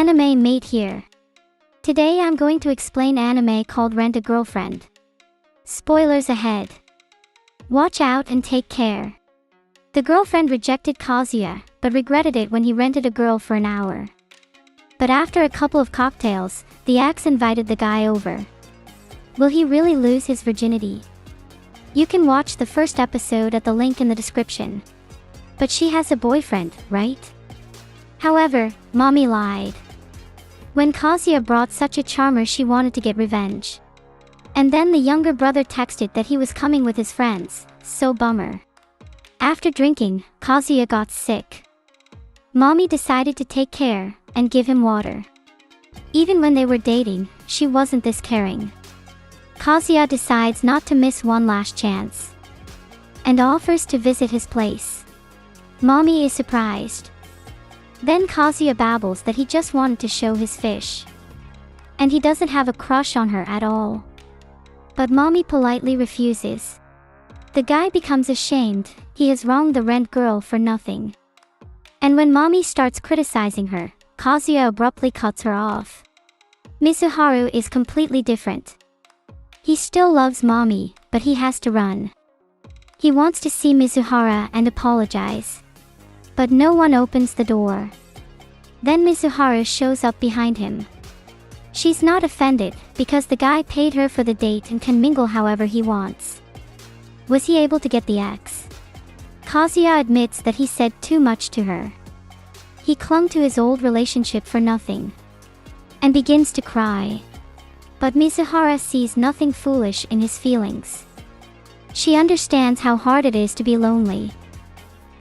Anime Mate here. Today I'm going to explain anime called Rent a Girlfriend. Spoilers ahead. Watch out and take care. The girlfriend rejected Kazuya, but regretted it when he rented a girl for an hour. But after a couple of cocktails, the ex invited the guy over. Will he really lose his virginity? You can watch the first episode at the link in the description. But she has a boyfriend, right? However, mommy lied. When Kazuya brought such a charmer, she wanted to get revenge. And then the younger brother texted that he was coming with his friends, so bummer. After drinking, Kazuya got sick. Mommy decided to take care and give him water. Even when they were dating, she wasn't this caring. Kazuya decides not to miss one last chance and offers to visit his place. Mommy is surprised. Then Kazuya babbles that he just wanted to show his fish. And he doesn't have a crush on her at all. But mommy politely refuses. The guy becomes ashamed, he has wronged the rent girl for nothing. And when mommy starts criticizing her, Kazuya abruptly cuts her off. Mizuharu is completely different. He still loves mommy, but he has to run. He wants to see Mizuhara and apologize. But no one opens the door. Then Mizuhara shows up behind him. She's not offended, because the guy paid her for the date and can mingle however he wants. Was he able to get the ex? Kazuya admits that he said too much to her. He clung to his old relationship for nothing. And begins to cry. But Mizuhara sees nothing foolish in his feelings. She understands how hard it is to be lonely.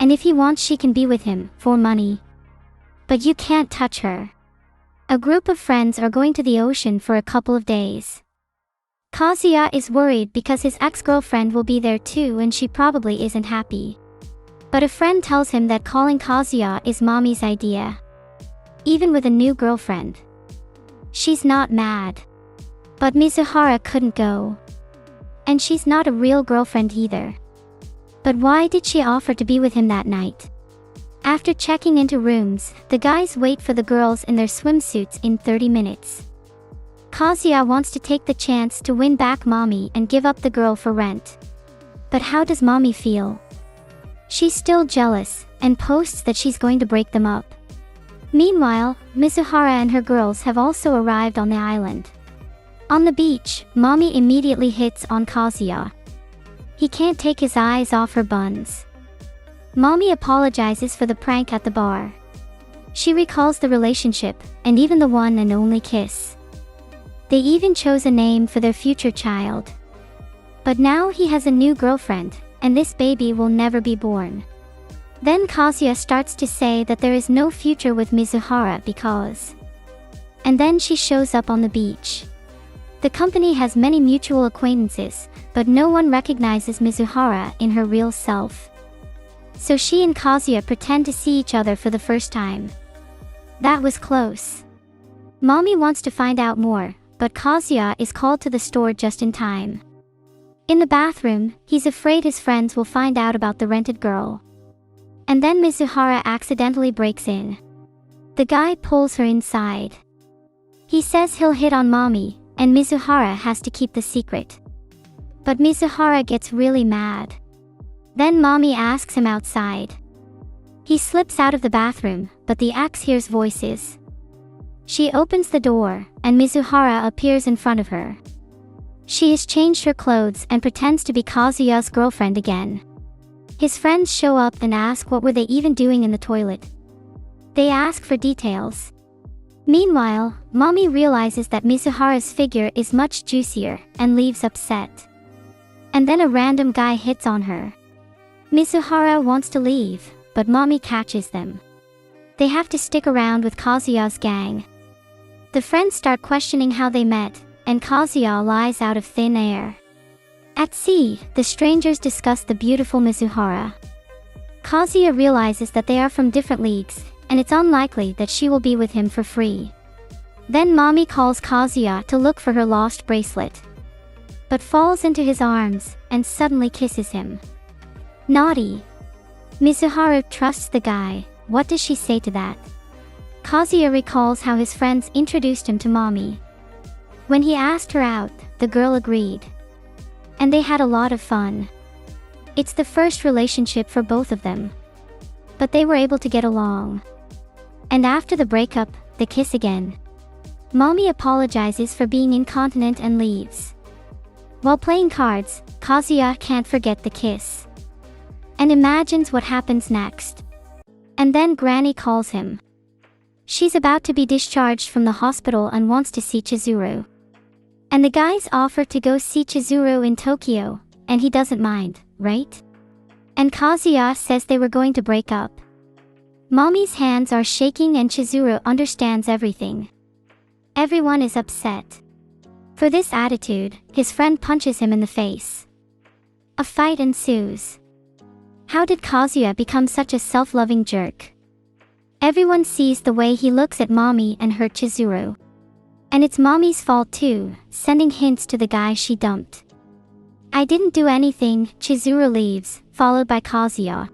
And if he wants, she can be with him, for money. But you can't touch her. A group of friends are going to the ocean for a couple of days. Kazuya is worried because his ex-girlfriend will be there too and she probably isn't happy. But a friend tells him that calling Kazuya is mommy's idea. Even with a new girlfriend. She's not mad. But Mizuhara couldn't go. And she's not a real girlfriend either. But why did she offer to be with him that night? After checking into rooms, the guys wait for the girls in their swimsuits in 30 minutes. Kazuya wants to take the chance to win back mommy and give up the girl for rent. But how does mommy feel? She's still jealous, and posts that she's going to break them up. Meanwhile, Mizuhara and her girls have also arrived on the island. On the beach, mommy immediately hits on Kazuya. He can't take his eyes off her buns. Mommy apologizes for the prank at the bar. She recalls the relationship, and even the one and only kiss. They even chose a name for their future child. But now he has a new girlfriend, and this baby will never be born. Then Kazuya starts to say that there is no future with Mizuhara because... And then she shows up on the beach. The company has many mutual acquaintances, but no one recognizes Mizuhara in her real self. So she and Kazuya pretend to see each other for the first time. That was close. Mommy wants to find out more, but Kazuya is called to the store just in time. In the bathroom, he's afraid his friends will find out about the rented girl. And then Mizuhara accidentally breaks in. The guy pulls her inside. He says he'll hit on mommy, and Mizuhara has to keep the secret. But Mizuhara gets really mad. Then mommy asks him outside. He slips out of the bathroom, but the ex hears voices. She opens the door, and Mizuhara appears in front of her. She has changed her clothes and pretends to be Kazuya's girlfriend again. His friends show up and ask what were they even doing in the toilet. They ask for details. Meanwhile, mommy realizes that Mizuhara's figure is much juicier and leaves upset. And then a random guy hits on her. Mizuhara wants to leave, but mommy catches them. They have to stick around with Kazuya's gang. The friends start questioning how they met, and Kazuya lies out of thin air. At sea, the strangers discuss the beautiful Mizuhara. Kazuya realizes that they are from different leagues, and it's unlikely that she will be with him for free. Then mommy calls Kazuya to look for her lost bracelet. But falls into his arms, and suddenly kisses him. Naughty. Mizuharu trusts the guy. What does she say to that? Kazuya recalls how his friends introduced him to Mommy. When he asked her out, the girl agreed. And they had a lot of fun. It's the first relationship for both of them. But they were able to get along. And after the breakup, they kiss again. Mommy apologizes for being incontinent and leaves. While playing cards, Kazuya can't forget the kiss. And imagines what happens next. And then Granny calls him. She's about to be discharged from the hospital and wants to see Chizuru. And the guys offer to go see Chizuru in Tokyo, and he doesn't mind, right? And Kazuya says they were going to break up. Mommy's hands are shaking and Chizuru understands everything. Everyone is upset. For this attitude, his friend punches him in the face. A fight ensues. How did Kazuya become such a self-loving jerk? Everyone sees the way he looks at Mommy and hurt Chizuru. And it's Mommy's fault too, sending hints to the guy she dumped. I didn't do anything, Chizuru leaves, followed by Kazuya.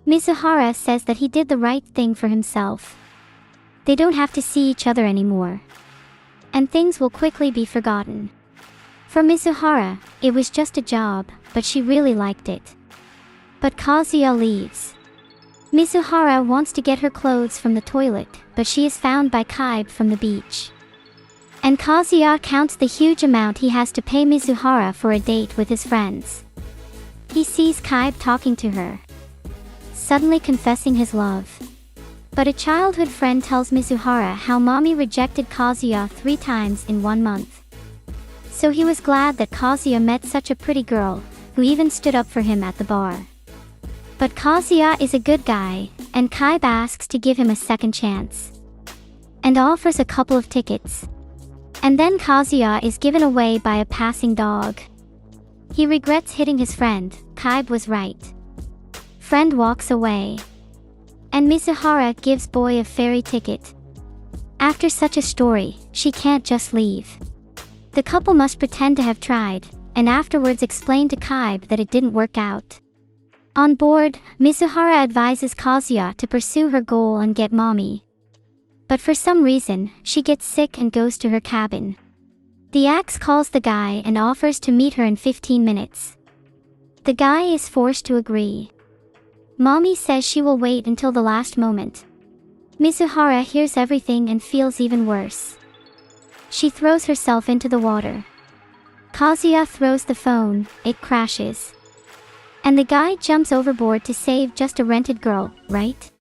Mizuhara says that he did the right thing for himself. They don't have to see each other anymore. And things will quickly be forgotten. For Mizuhara, it was just a job, but she really liked it. But Kazuya leaves. Mizuhara wants to get her clothes from the toilet, but she is found by Kaibe from the beach. And Kazuya counts the huge amount he has to pay Mizuhara for a date with his friends. He sees Kaibe talking to her, suddenly confessing his love. But a childhood friend tells Mizuhara how Mommy rejected Kazuya 3 times in 1 month. So he was glad that Kazuya met such a pretty girl, who even stood up for him at the bar. But Kazuya is a good guy, and Kaibe asks to give him a second chance. And offers a couple of tickets. And then Kazuya is given away by a passing dog. He regrets hitting his friend, Kaibe was right. Friend walks away. And Mizuhara gives boy a ferry ticket. After such a story, she can't just leave. The couple must pretend to have tried, and afterwards explain to Kaibe that it didn't work out. On board, Mizuhara advises Kazuya to pursue her goal and get Mommy. But for some reason, she gets sick and goes to her cabin. The ex calls the guy and offers to meet her in 15 minutes. The guy is forced to agree. Mommy says she will wait until the last moment. Mizuhara hears everything and feels even worse. She throws herself into the water. Kazuya throws the phone, it crashes. And the guy jumps overboard to save just a rented girl, right?